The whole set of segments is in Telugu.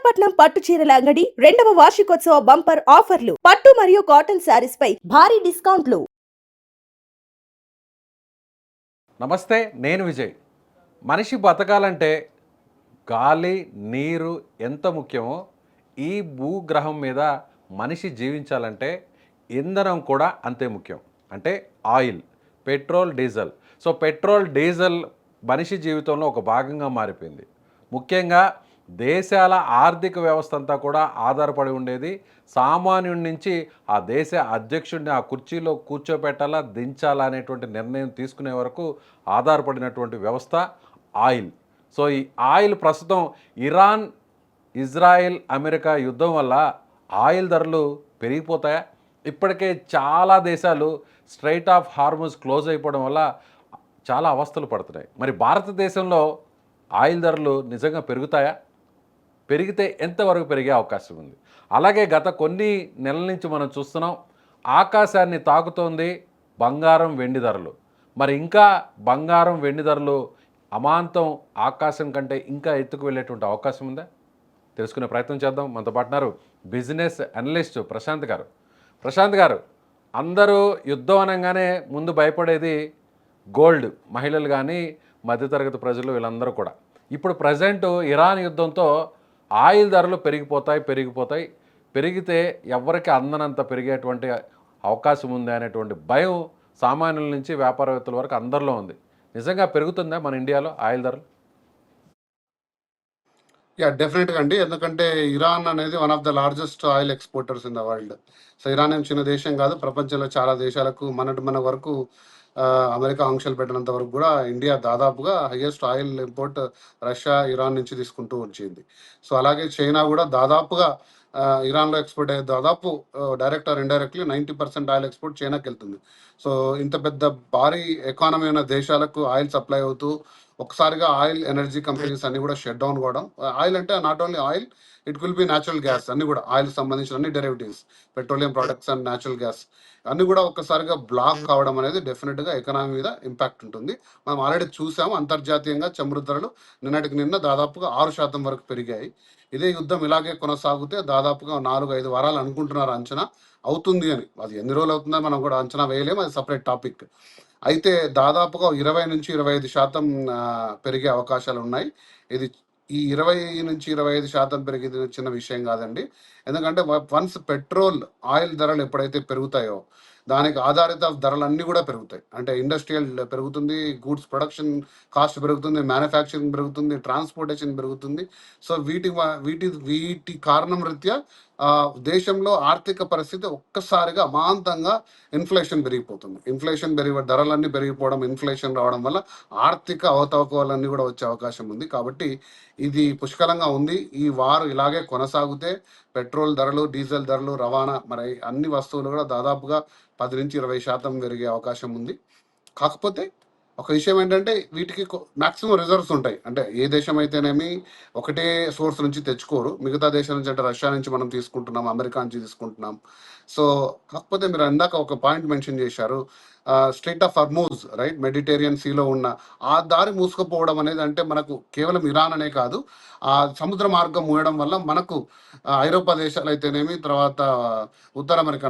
విశాఖపట్నం పట్టు చీరల అంగడి 2వ వార్షికోత్సవ బంపర్ ఆఫర్లు. పట్టు మరియు కాటన్ శారీస్ పై భారీ డిస్కౌంట్లు. నమస్తే, నేను విజయ్. మనిషి బతకాలంటే గాలి, నీరు ఎంత ముఖ్యమో ఈ భూగ్రహం మీద మనిషి జీవించాలంటే ఇంధనం కూడా అంతే ముఖ్యం. అంటే oil, petrol, diesel. So petrol, diesel మనిషి జీవితంలో ఒక భాగంగా మారిపోయింది. ముఖ్యంగా దేశాల ఆర్థిక వ్యవస్థ అంతా కూడా ఆధారపడి ఉండేది సామాన్యుడి నుంచి ఆ దేశ అధ్యక్షుడిని ఆ కుర్చీలో కూర్చోపెట్టాలా, దించాలా అనేటువంటి నిర్ణయం తీసుకునే వరకు ఆధారపడినటువంటి వ్యవస్థ ఆయిల్. సో ఈ ఆయిల్ ప్రస్తుతం ఇరాన్, ఇజ్రాయెల్, అమెరికా యుద్ధం వల్ల ఆయిల్ ధరలు పెరిగిపోతాయా? ఇప్పటికే చాలా దేశాలు స్ట్రైట్ ఆఫ్ హార్మోజ్ క్లోజ్ అయిపోవడం వల్ల చాలా అవస్థలు పడుతున్నాయి. మరి భారతదేశంలో ఆయిల్ ధరలు నిజంగా పెరుగుతాయా? పెరిగితే ఎంతవరకు పెరిగే అవకాశం ఉంది? అలాగే గత కొన్ని నెలల నుంచి మనం చూస్తున్నాం, ఆకాశాన్ని తాకుతోంది బంగారం, వెండి ధరలు. మరి ఇంకా బంగారం, వెండి ధరలు అమాంతం ఆకాశం కంటే ఇంకా ఎత్తుకు వెళ్ళేటువంటి అవకాశం ఉందా? తెలుసుకునే ప్రయత్నం చేద్దాం. మనతో పాటున్నారు బిజినెస్ అనలిస్ట్ ప్రశాంత్ గారు. ప్రశాంత్ గారు, అందరూ యుద్ధం అనగానే ముందు భయపడేది గోల్డ్, మహిళలు కానీ మధ్యతరగతి ప్రజలు వీళ్ళందరూ కూడా. ఇప్పుడు ప్రజెంట్ ఇరాన్ యుద్ధంతో ఆయిల్ ధరలు పెరిగిపోతాయి, పెరిగితే ఎవరికి అందనంత పెరిగేటువంటి అవకాశం ఉంది అనేటువంటి భయం సామాన్యుల నుంచి వ్యాపారవేత్తల వరకు అందరిలో ఉంది. నిజంగా పెరుగుతుందా మన ఇండియాలో ఆయిల్ ధరలు? డెఫినెట్గా అండి. ఎందుకంటే ఇరాన్ అనేది one of the largest oil exporters in the world. So Iran ఏం చిన్న దేశం కాదు. ప్రపంచంలో చాలా దేశాలకు మన వరకు అమెరికా ఆంక్షలు పెట్టినంత వరకు కూడా ఇండియా దాదాపుగా highest oil import Russia, Iran నుంచి తీసుకుంటూ వచ్చింది. సో అలాగే చైనా కూడా దాదాపుగా ఇరాన్లో ఎక్స్పోర్ట్ అయ్యే దాదాపు direct or indirectly 90% oil export చైనాకి వెళ్తుంది. సో ఇంత పెద్ద భారీ ఎకానమీ ఉన్న దేశాలకు ఆయిల్ సప్లై అవుతూ ఒకసారిగా ఆయిల్ ఎనర్జీ కంపెనీస్ అన్ని కూడా షట్ డౌన్ కావడం. ఆయిల్ అంటే not only oil, it will be natural gas, అన్ని కూడా ఆయిల్ సంబంధించిన అన్ని derivatives, petroleum products and natural gas అన్ని కూడా ఒక్కసారిగా బ్లాక్ కావడం అనేది డెఫినెట్గా ఎకనామీ మీద ఇంపాక్ట్ ఉంటుంది. మనం ఆల్రెడీ చూసాము, అంతర్జాతీయంగా చమురు ధరలు నిన్న దాదాపుగా 6% వరకు పెరిగాయి. ఇదే యుద్ధం ఇలాగే కొనసాగితే దాదాపుగా 4-5 వారాలు అనుకుంటున్నారు అంచనా అవుతుంది అని. అది ఎన్ని రోజులు అవుతుందని మనం కూడా అంచనా వేయలేము, అది సపరేట్ టాపిక్. అయితే దాదాపుగా 20-25% పెరిగే అవకాశాలు ఉన్నాయి. ఇది ఈ 20-25% పెరిగేది చిన్న విషయం కాదండి. ఎందుకంటే వన్స్ పెట్రోల్, ఆయిల్ ధరలు ఎప్పుడైతే పెరుగుతాయో దానికి ఆధారిత ధరలన్నీ కూడా పెరుగుతాయి. అంటే ఇండస్ట్రియల్ పెరుగుతుంది, గూడ్స్ ప్రొడక్షన్ కాస్ట్ పెరుగుతుంది, మ్యానుఫ్యాక్చరింగ్ పెరుగుతుంది, ట్రాన్స్పోర్టేషన్ పెరుగుతుంది. సో వీటి కారణం రీత్యా దేశంలో ఆర్థిక పరిస్థితి ఒక్కసారిగా అమాంతంగా ఇన్ఫ్లేషన్ పెరిగిపోతుంది. ధరలన్నీ పెరిగిపోవడం, ఇన్ఫ్లేషన్ రావడం వల్ల ఆర్థిక అవకతవకలన్నీ కూడా వచ్చే అవకాశం ఉంది. కాబట్టి ఇది పుష్కలంగా ఉంది. ఈ వారు ఇలాగే కొనసాగితే పెట్రోల్ ధరలు, డీజిల్ ధరలు, రవాణా, మరి అన్ని వస్తువులు కూడా దాదాపుగా 10-20% పెరిగే అవకాశం ఉంది. కాకపోతే ఒక విషయం ఏంటంటే వీటికి మ్యాక్సిమం రిజర్వ్స్ ఉంటాయి. అంటే ఏ దేశం అయితేనేమి ఒకటే సోర్స్ నుంచి తెచ్చుకోరు. మిగతా దేశం నుంచి, అంటే రష్యా నుంచి మనం తీసుకుంటున్నాం, అమెరికా నుంచి తీసుకుంటున్నాం. సో కాకపోతే మీరు ఇందాక ఒక పాయింట్ మెన్షన్ చేశారు, strait of Hormuz, right, Mediterranean సీలో ఉన్న ఆ దారి మూసుకుపోవడం అనేది, అంటే మనకు కేవలం ఇరాన్ అనే కాదు, ఆ సముద్ర మార్గం మూయడం వల్ల మనకు ఐరోపా దేశాలు అయితేనేమి, తర్వాత ఉత్తర అమెరికా,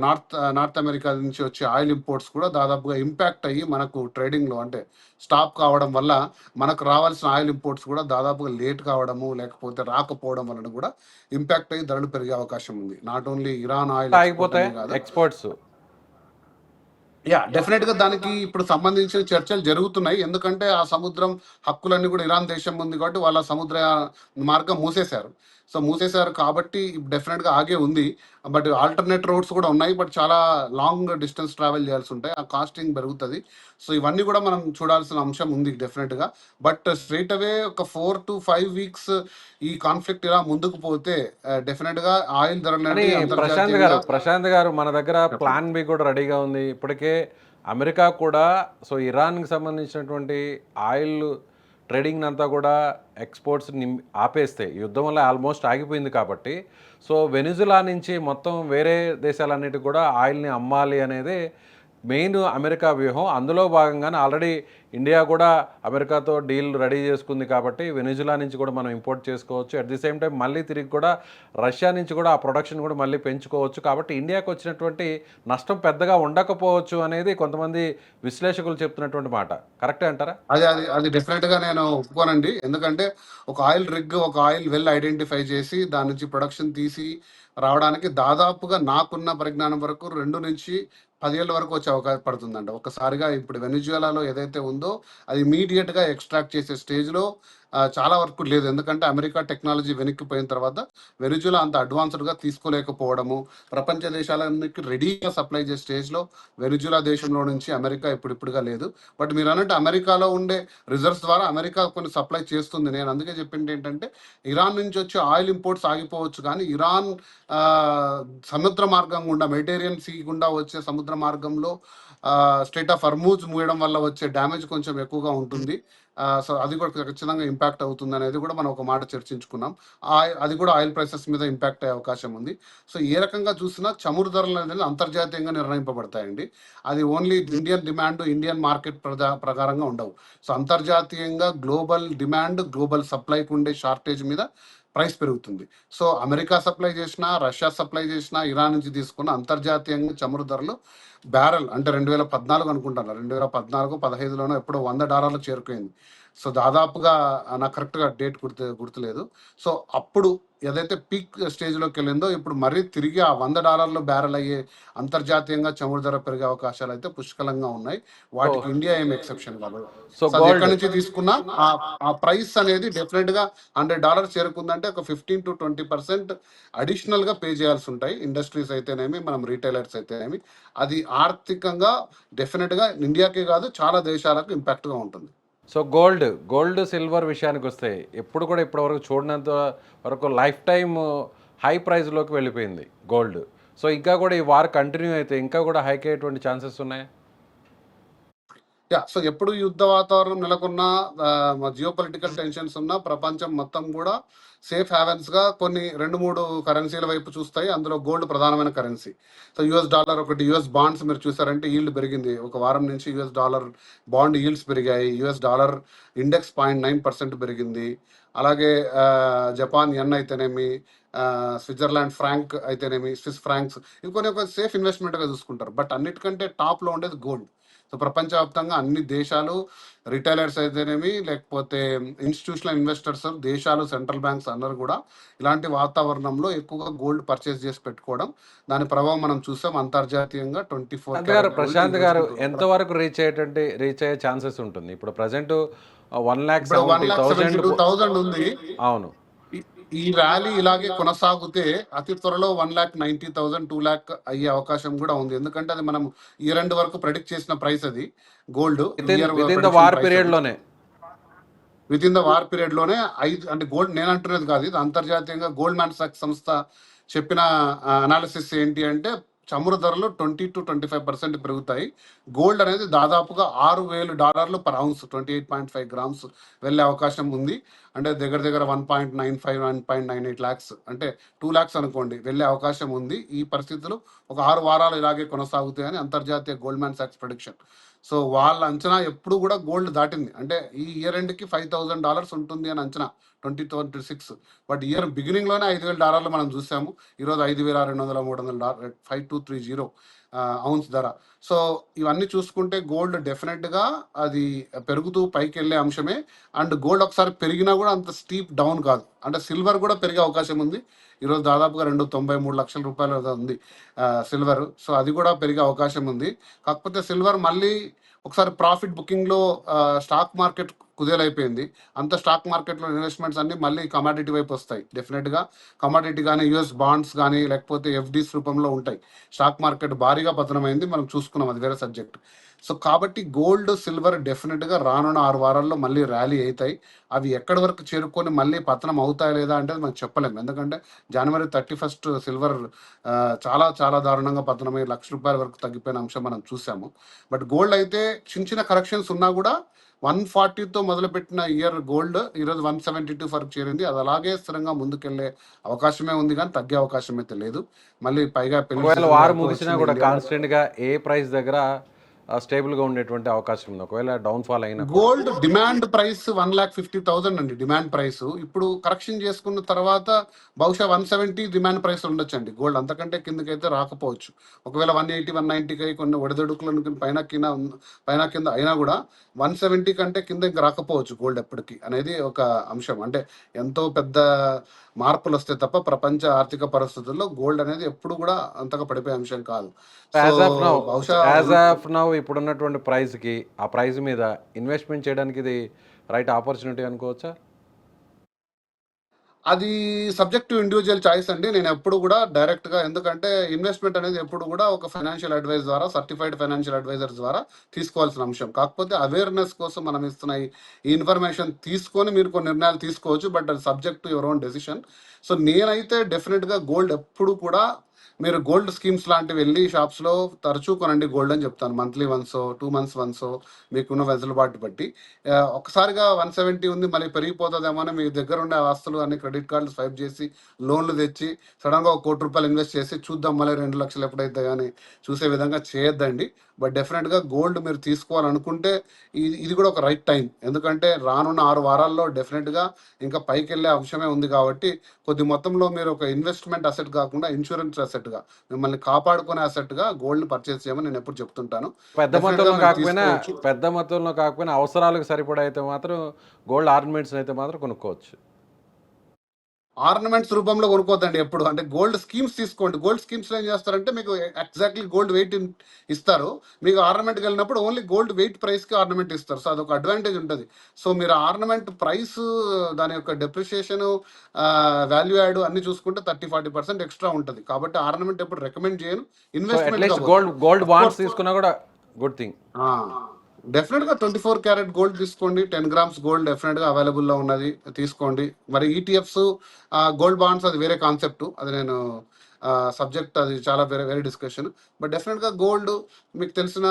నార్త్ అమెరికా నుంచి వచ్చే ఆయిల్ ఇంపోర్ట్స్ కూడా దాదాపుగా ఇంపాక్ట్ అయ్యి మనకు ట్రేడింగ్లో అంటే స్టాప్ కావడం వల్ల మనకు రావాల్సిన ఆయిల్ ఇంపోర్ట్స్ కూడా దాదాపుగా లేట్ కావడము, లేకపోతే రాకపోవడం వలన కూడా ఇంపాక్ట్ అయ్యి ధరలు పెరిగే అవకాశం ఉంది. Not only Iran oil exports. డెఫినెట్గా దానికి ఇప్పుడు సంబంధించిన చర్చలు జరుగుతున్నాయి. ఎందుకంటే ఆ సముద్రం హక్కులన్నీ కూడా ఇరాన్ దేశం ఉంది కాబట్టి వాళ్ళ సముద్ర మార్గం మూసేశారు కాబట్టి డెఫినెట్గా ఆగే ఉంది. బట్ ఆల్టర్నేట్ రోడ్స్ కూడా ఉన్నాయి, బట్ చాలా లాంగ్ డిస్టెన్స్ ట్రావెల్ చేయాల్సి ఉంటాయి, ఆ కాస్టింగ్ పెరుగుతుంది. సో ఇవన్నీ కూడా మనం చూడాల్సిన అంశం ఉంది డెఫినెట్గా. బట్ స్ట్రైట్ అవే ఒక 4 to 5 weeks ఈ కాన్ఫ్లిక్ట్ ఇలా ముందుకు పోతే డెఫినెట్గా ఆయిల్ ధరలు. ప్రశాంత్ గారు, మన దగ్గర ప్లాన్ బి కూడా రెడీగా ఉంది. ఇప్పటికే అమెరికా కూడా సో ఇరాన్కి సంబంధించినటువంటి ఆయిల్ ట్రేడింగ్ అంతా కూడా ఎక్స్పోర్ట్స్ ఆపేస్తే, యుద్ధం వల్ల ఆల్మోస్ట్ ఆగిపోయింది కాబట్టి, సో వెనిజులా నుంచి మొత్తం వేరే దేశాలన్నిటికి కూడా ఆయిల్ని అమ్మాలి అనేది మెయిన్ అమెరికా వ్యూహం. అందులో భాగంగానే ఆల్రెడీ ఇండియా కూడా అమెరికాతో డీల్ రెడీ చేసుకుంది కాబట్టి వెనిజులా నుంచి కూడా మనం ఇంపోర్ట్ చేసుకోవచ్చు. అట్ ది సేమ్ టైం మళ్ళీ తిరిగి కూడా రష్యా నుంచి కూడా ఆ ప్రొడక్షన్ కూడా మళ్ళీ పెంచుకోవచ్చు. కాబట్టి ఇండియాకు వచ్చినటువంటి నష్టం పెద్దగా ఉండకపోవచ్చు అనేది కొంతమంది విశ్లేషకులు చెప్తున్నటువంటి మాట. కరెక్టే అంటారా? అది డెఫినెట్ గా నేను ఒప్పుకోనండి. ఎందుకంటే ఒక ఆయిల్ రిగ్, ఒక ఆయిల్ వెల్ ఐడెంటిఫై చేసి దాని నుంచి ప్రొడక్షన్ తీసి రావడానికి దాదాపుగా నాకున్న పరిజ్ఞానం వరకు 2 నుంచి 10 ఏళ్ళ వరకు వచ్చే అవకాశం పడుతుందండి. ఒక్కసారిగా ఇప్పుడు వెనిజులాలో ఏదైతే ఉందో అది ఇమీడియట్ గా ఎక్స్ట్రాక్ట్ చేసే స్టేజ్ లో చాలా వరకు లేదు. ఎందుకంటే అమెరికా టెక్నాలజీ వెనక్కిపోయిన తర్వాత వెనిజులా అంత అడ్వాన్స్డ్ గా తీసుకోలేకపోవడము, ప్రపంచ దేశాలన్నిటికీ రెడీగా సప్లై చేసే స్టేజ్ లో వెనిజులా దేశంలో నుంచి అమెరికా ఇప్పుడిప్పుడుగా లేదు. బట్ మీరు అన్నట్టు అమెరికాలో ఉండే రిజర్వ్స్ ద్వారా అమెరికా కొన్ని సప్లై చేస్తుంది. నేను అందుకే చెప్పింది ఏంటంటే ఇరాన్ నుంచి వచ్చే ఆయిల్ ఇంపోర్ట్స్ ఆగిపోవచ్చు, కానీ ఇరాన్ ఆ, సముద్ర మార్గం గుండా, మెడిటేరియన్ సీ గుండా వచ్చే సముద్ర మార్గంలో స్టేట్ ఆఫ్ హర్మూజ్ మూయడం వల్ల వచ్చే డ్యామేజ్ కొంచెం ఎక్కువగా ఉంటుంది. సో అది కూడా ఖచ్చితంగా ఇంపాక్ట్ అవుతుంది అనేది కూడా మనం ఒక మాట చర్చించుకున్నాం. అది కూడా ఆయిల్ ప్రైసెస్ మీద ఇంపాక్ట్ అయ్యే అవకాశం ఉంది. సో ఏ రకంగా చూసినా చమురు ధరలు అనేది అంతర్జాతీయంగా నిర్ణయింపబడతాయండి. అది only Indian demand, Indian market ప్రకారంగా ఉండవు. సో అంతర్జాతీయంగా గ్లోబల్ డిమాండ్, గ్లోబల్ సప్లైకి ఉండే షార్టేజ్ మీద ప్రైస్ పెరుగుతుంది. సో అమెరికా సప్లై చేసినా, రష్యా సప్లై చేసినా, ఇరాన్ నుంచి తీసుకున్న అంతర్జాతీయంగా చమురు ధరలు బ్యారెల్ అంటే 2014 అనుకుంటాను, 2014-15లోనో ఎప్పుడో $100 చేరుకుంది. సో దాదాపుగా నాకు కరెక్ట్గా డేట్ గుర్తులేదు. సో అప్పుడు ఏదైతే పీక్ స్టేజ్లోకి వెళ్ళిందో ఇప్పుడు మరీ తిరిగి ఆ $100 బ్యారెల్ అయ్యే అంతర్జాతీయంగా చమురు ధర పెరిగే అవకాశాలు అయితే పుష్కలంగా ఉన్నాయి. వాటికి ఇండియా ఏం ఎక్సెప్షన్ కాదు. సో సో అది గోల్డ్ ఎక్కడి నుంచి తీసుకున్నా ఆ ప్రైస్ అనేది డెఫినెట్ గా $100 చేరుకుందంటే ఒక 15-20% అడిషనల్ గా పే చేయాల్సి ఉంటాయి. ఇండస్ట్రీస్ అయితేనేమి, మనం రీటైలర్స్ అయితేనేమి. అది ఆర్థికంగా డెఫినెట్ గా ఇండియాకే కాదు చాలా దేశాలకు ఇంపాక్ట్ గా ఉంటుంది. సో గోల్డ్ సిల్వర్ విషయానికి వస్తే ఎప్పుడు కూడా ఇప్పటివరకు చూడనంత వరకు లైఫ్ టైమ్ హై ప్రైస్లోకి వెళ్ళిపోయింది గోల్డ్. సో ఇంకా కూడా ఈ వార్ కంటిన్యూ అయితే ఇంకా కూడా హైక్ అయ్యేటువంటి ఛాన్సెస్ ఉన్నాయి. సో ఎప్పుడు యుద్ధ వాతావరణం నెలకొన్నా, జియో పొలిటికల్ టెన్షన్స్ ఉన్నా, ప్రపంచం మొత్తం కూడా సేఫ్ హ్యావెన్స్ గా కొన్ని 2-3 కరెన్సీల వైపు చూస్తాయి. అందులో గోల్డ్ ప్రధానమైన కరెన్సీ. సో యుఎస్ డాలర్ ఒకటి, యుఎస్ బాండ్స్ మీరు చూసారంటే ఈల్డ్ పెరిగింది. ఒక వారం నుంచి యుఎస్ డాలర్ బాండ్ ఈల్డ్స్ పెరిగాయి. యుఎస్ డాలర్ ఇండెక్స్ 0.9% పెరిగింది. అలాగే జపాన్ యెన్ అయితేనేమి, స్విట్జర్లాండ్ ఫ్రాంక్ అయితేనేమి, స్విస్ ఫ్రాంక్స్, ఇంకొన్ని ఒక సేఫ్ ఇన్వెస్ట్మెంట్గా చూసుకుంటారు. బట్ అన్నిటికంటే టాప్లో ఉండేది గోల్డ్. సో ప్రపంచవ్యాప్తంగా అన్ని దేశాలు, రిటైలర్స్ అయితేనేమి, లేకపోతే ఇన్స్టిట్యూషనల్ ఇన్వెస్టర్స్, దేశాలు, సెంట్రల్ బ్యాంక్స్ అందరూ కూడా ఇలాంటి వాతావరణంలో ఎక్కువగా గోల్డ్ పర్చేస్ చేసి పెట్టుకోవడం, దాని ప్రభావం మనం చూసాం అంతర్జాతీయంగా. 24 గారు, క్యారెట్ ప్రశాంత్ గారు, గోల్డ్ ఎంతవరకు రీచ్ అయ్యే ఛాన్సెస్ ఉంటుంది? ఇప్పుడు ప్రజెంట్ ఇప్పుడు 1,70,000. 1,72,000 ఉంది. అవును. ఈ ర్యాలీ ఇలాగే కొనసాగితే అతి త్వరలో 1,90,000, 2,00,000 అయ్యే అవకాశం కూడా ఉంది. ఎందుకంటే అది మనం ఇయర్ ఎండ్ వరకు ప్రెడిక్ట్ చేసిన ప్రైస్ అది gold within the war period లోనే, within the war period లోనే అంటే గోల్డ్ నేను అంటున్నది కాదు, ఇది అంతర్జాతీయంగా గోల్డ్ మ్యాన్ సాక్స్ సంస్థ చెప్పిన అనాలిసిస్ ఏంటి అంటే చమురు ధరలు 20-25% పెరుగుతాయి. గోల్డ్ అనేది దాదాపుగా $6,000 పర్ ఔన్స్, 28.5 గ్రామ్స్ వెళ్ళే అవకాశం ఉంది. అంటే దగ్గర దగ్గర 1.95, 1.98 lakhs, అంటే 2 lakhs అనుకోండి, వెళ్ళే అవకాశం ఉంది. ఈ పరిస్థితులు ఒక 6 వారాలు ఇలాగే కొనసాగుతాయని అంతర్జాతీయ gold man socks prediction. So వాళ్ళ అంచనా ఎప్పుడు కూడా గోల్డ్ దాటింది. అంటే ఈ ఇయర్ ఎండ్కి $5,000 ఉంటుంది అని అంచనా 2026. బట్ ఇయర్ బిగినింగ్ లోనే $5,000 మనం చూసాము. ఈరోజు $5,200-300, 5,230 ఔన్స్ ధర. సో ఇవన్నీ చూసుకుంటే గోల్డ్ డెఫినెట్ గా అది పెరుగుతూ పైకి వెళ్ళే అంశమే. అండ్ గోల్డ్ ఒకసారి పెరిగినా కూడా అంత స్టీప్ డౌన్ కాదు. అంటే సిల్వర్ కూడా పెరిగే అవకాశం ఉంది. ఈరోజు దాదాపుగా 293 లక్షల రూపాయలు ఉంది సిల్వర్. సో అది కూడా పెరిగే అవకాశం ఉంది. కాకపోతే సిల్వర్ మళ్ళీ ఒకసారి ప్రాఫిట్ బుకింగ్లో స్టాక్ మార్కెట్ కుదేలైపోయింది. అంత స్టాక్ మార్కెట్లో ఇన్వెస్ట్మెంట్స్ అన్ని మళ్ళీ కమాడిటీ వైపు వస్తాయి. డెఫినెట్గా కమాడిటీ కానీ, యుఎస్ బాండ్స్ కానీ, లేకపోతే ఎఫ్డీస్ రూపంలో ఉంటాయి. స్టాక్ మార్కెట్ భారీగా పతనమైంది, మనం చూసుకున్నాం, అది వేరే సబ్జెక్ట్. సో కాబట్టి గోల్డ్, సిల్వర్ డెఫినెట్గా రానున్న 6 వారాల్లో మళ్ళీ ర్యాలీ అవుతాయి. అవి ఎక్కడి వరకు చేరుకొని మళ్ళీ పతనం అవుతాయా లేదా అంటే మనం చెప్పలేము. ఎందుకంటే January 31 సిల్వర్ చాలా చాలా దారుణంగా పతనమై ₹1,00,000 వరకు తగ్గిపోయిన అంశం మనం చూసాము. బట్ గోల్డ్ అయితే చిన్న చిన్న కరెక్షన్స్ ఉన్నా కూడా 140తో మొదలుపెట్టిన ఇయర్ గోల్డ్ ఈరోజు 172 వరకు చేరింది. అది అలాగే స్థిరంగా ముందుకెళ్లే అవకాశమే ఉంది, కానీ తగ్గే అవకాశం అయితే లేదు. మళ్ళీ పైగా ఒకవేళ వారు ముగిసినా కూడా కాన్స్టెంట్ గా ఏ ప్రైస్ దగ్గర స్టేబుల్గా ఉండేటువంటి అవకాశం ఉంది ఒకవేళ డౌన్ఫాల్ అయినా కూడా? గోల్డ్ డిమాండ్ ప్రైస్ 1,50,000 అండి డిమాండ్ ప్రైస్. ఇప్పుడు కరెక్షన్ చేసుకున్న తర్వాత బహుశా 170 డిమాండ్ ప్రైస్ ఉండొచ్చండి గోల్డ్. అంతకంటే కిందకైతే రాకపోవచ్చు. ఒకవేళ 180, 190 కొన్ని ఒడిదుడుకులను పైన కింద అయినా కూడా 170 కంటే కింద ఇంకా రాకపోవచ్చు గోల్డ్ ఎప్పటికీ అనేది ఒక అంశం. అంటే ఎంతో పెద్ద మార్పులు వస్తే తప్ప ప్రపంచ ఆర్థిక పరిస్థితుల్లో గోల్డ్ అనేది ఎప్పుడు కూడా అంతగా పడిపోయే అంశం కాదు. సో యాజ్ ఆఫ్ నౌ బహుశా యాజ్ ఆఫ్ నౌ ఇప్పుడున్నటువంటి ప్రైస్కి ఆ ప్రైస్ మీద ఇన్వెస్ట్మెంట్ చేయడానికి ఇది రైట్ ఆపర్చునిటీ అనుకోవచ్చా? అది సబ్జెక్ట్ టు ఇండివిజువల్ చాయిస్ అండి. నేను ఎప్పుడు కూడా డైరెక్ట్‌గా, ఎందుకంటే ఇన్వెస్ట్‌మెంట్ అనేది ఎప్పుడు కూడా ఒక ఫైనాన్షియల్ అడ్వైస్ ద్వారా, సర్టిఫైడ్ ఫైనాన్షియల్ అడ్వైజర్స్ ద్వారా తీసుకోవాల్సిన అంశం. కాకపోతే అవేర్‌నెస్ కోసం మనం ఇస్తున్న ఈ ఇన్ఫర్మేషన్ తీసుకొని మీరు కొన్ని నిర్ణయాలు తీసుకోవచ్చు. బట్ అది subject to your own decision. So నేనైతే డెఫినిట్‌గా గోల్డ్ ఎప్పుడు కూడా మీరు గోల్డ్ స్కీమ్స్ లాంటివి వెళ్ళి షాప్స్‌లో తరచూ కొనండి గోల్డ్ అని చెప్తాను. మంత్లీ వన్సో, 2 మంత్స్ వన్సో మీకున్న వెసులుబాటు బట్టి. ఒక్కసారిగా 170 ఉంది మళ్ళీ పెరిగిపోతుందేమో అని మీ దగ్గర ఉండే ఆస్తులు అన్ని క్రెడిట్ కార్డులు స్వైప్ చేసి లోన్లు తెచ్చి సడన్గా ఒక ₹1,00,00,000 ఇన్వెస్ట్ చేసి చూద్దాం మళ్ళీ 2,00,000 ఎప్పుడైతే కానీ చూసే విధంగా చేయొద్దండి. బట్ డెఫినెట్గా గోల్డ్ మీరు తీసుకోవాలనుకుంటే ఇది కూడా ఒక రైట్ టైం. ఎందుకంటే రానున్న 6 వారాల్లో డెఫినెట్గా ఇంకా పైకి వెళ్ళే అంశమే ఉంది కాబట్టి కొద్ది మొత్తంలో మీరు ఒక ఇన్వెస్ట్మెంట్ అసెట్ కాకుండా ఇన్సూరెన్స్ అసెట్గా మిమ్మల్ని కాపాడుకునే అసెట్గా గోల్డ్ పర్చేస్ చేయమని నేను ఎప్పుడు చెప్తుంటాను. పెద్ద డెఫినెట్గా మొత్తంలో మీరు కాకపోయినా తీసుకోవచ్చు. పెద్ద మొత్తంలో కాకపోయినా అవసరాలకు సరిపడా అయితే మాత్రం గోల్డ్ ఆర్నమెంట్స్ అయితే మాత్రం కొనుక్కోవచ్చు. ఆర్నమెంట్స్ రూపంలో కొనుక్కోద్దండి ఎప్పుడు. అంటే గోల్డ్ స్కీమ్స్ తీసుకోండి. గోల్డ్ స్కీమ్స్‌లో ఏం చేస్తారంటే మీకు ఎగ్జాక్ట్‌లీ గోల్డ్ వెయిట్ ఇస్తారు. మీకు ఆర్నమెంట్‌కి వెళ్ళినప్పుడు ఓన్లీ గోల్డ్ వెయిట్ ప్రైస్‌కి ఆర్నమెంట్ ఇస్తారు. సో అదొక అడ్వాంటేజ్ ఉంటది. సో మీరు ఆర్నమెంట్ ప్రైస్, దాని యొక్క డెప్రిషియేషను, వాల్యూ యాడ్ అన్నీ చూసుకుంటే 30, 40% ఎక్స్ట్రా ఉంటది. కాబట్టి ఆర్నమెంట్ ఎప్పుడు రికమెండ్ చేయను. సో ఇన్వెస్ట్‌మెంట్‌గా అట్లీస్ట్ పోతాయి. గోల్డ్ ఆఫ్ బాండ్స్ కోర్స్ తీసుకున్నా కూడా గుడ్ థింగ్. ఆ! డెఫినెట్‌గా 24 క్యారెట్ గోల్డ్ తీసుకోండి. 10 గ్రామ్స్ గోల్డ్ డెఫినెట్‌గా అవైలబుల్‌లో ఉన్నది. తీసుకోండి. మరి ఈటీఎఫ్స్, గోల్డ్ బాండ్స్ అది వేరే కాన్సెప్టు. అది నేను సబ్జెక్ట్ అది చాలా వేరే వేరే డిస్కషన్. బట్ డెఫినెట్‌గా గోల్డ్ మీకు తెలిసిన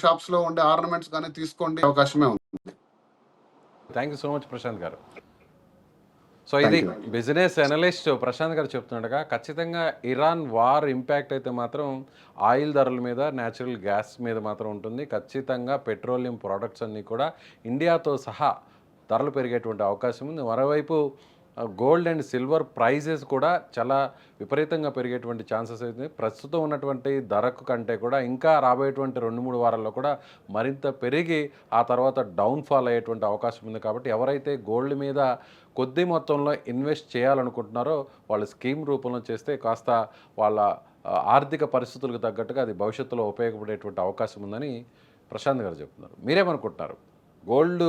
షాప్స్‌లో ఉండే ఆర్నమెంట్స్ గాని తీసుకోండి. అవకాశమే ఉంది. Thank you so much Prashanth garu. So ఇది thank you. Business analyst Prashanth garu చెప్తుండగా ఖచ్చితంగా ఇరాన్ వార్ ఇంపాక్ట్ అయితే మాత్రం ఆయిల్ ధరల మీద, న్యాచురల్ గ్యాస్ మీద మాత్రం ఉంటుంది. ఖచ్చితంగా పెట్రోలియం ప్రోడక్ట్స్ అన్నీ కూడా ఇండియాతో సహా ధరలు పెరిగేటువంటి అవకాశం ఉంది. మరోవైపు గోల్డ్ అండ్ సిల్వర్ ప్రైజెస్ కూడా చాలా విపరీతంగా పెరిగేటువంటి ఛాన్సెస్ అయితే ప్రస్తుతం ఉన్నటువంటి ధరకు కంటే కూడా ఇంకా రాబోయేటువంటి 2-3 వారాల్లో కూడా మరింత పెరిగి ఆ తర్వాత డౌన్ఫాల్ అయ్యేటువంటి అవకాశం ఉంది. కాబట్టి ఎవరైతే గోల్డ్ మీద కొద్ది మొత్తంలో ఇన్వెస్ట్ చేయాలనుకుంటున్నారో వాళ్ళు స్కీమ్ రూపంలో చేస్తే కాస్త వాళ్ళ ఆర్థిక పరిస్థితులకు తగ్గట్టుగా అది భవిష్యత్తులో ఉపయోగపడేటువంటి అవకాశం ఉందని ప్రశాంత్ గారు చెప్తున్నారు. మీరేమనుకుంటున్నారు? గోల్డ్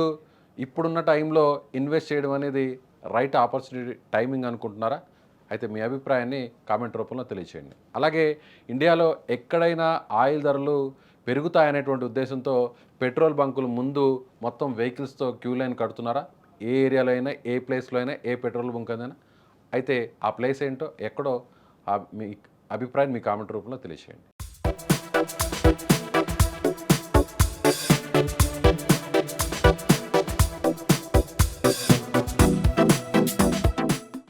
ఇప్పుడున్న టైంలో ఇన్వెస్ట్ చేయడం అనేది రైట్ ఆపర్చునిటీ టైమింగ్ అనుకుంటున్నారా? అయితే మీ అభిప్రాయాన్ని కామెంట్ రూపంలో తెలియచేయండి. అలాగే ఇండియాలో ఎక్కడైనా ఆయిల్ ధరలు పెరుగుతాయనేటువంటి ఉద్దేశంతో పెట్రోల్ బంకులు ముందు మొత్తం వెహికల్స్తో క్యూ లైన్ కడుతున్నారా? ఏ ఏరియాలో అయినా, ఏ ప్లేస్లో అయినా, ఏ పెట్రోల్ బంక్ అయినా అయితే ఆ ప్లేస్ ఏంటో, ఎక్కడో మీ అభిప్రాయాన్ని మీ కామెంట్ రూపంలో తెలియచేయండి.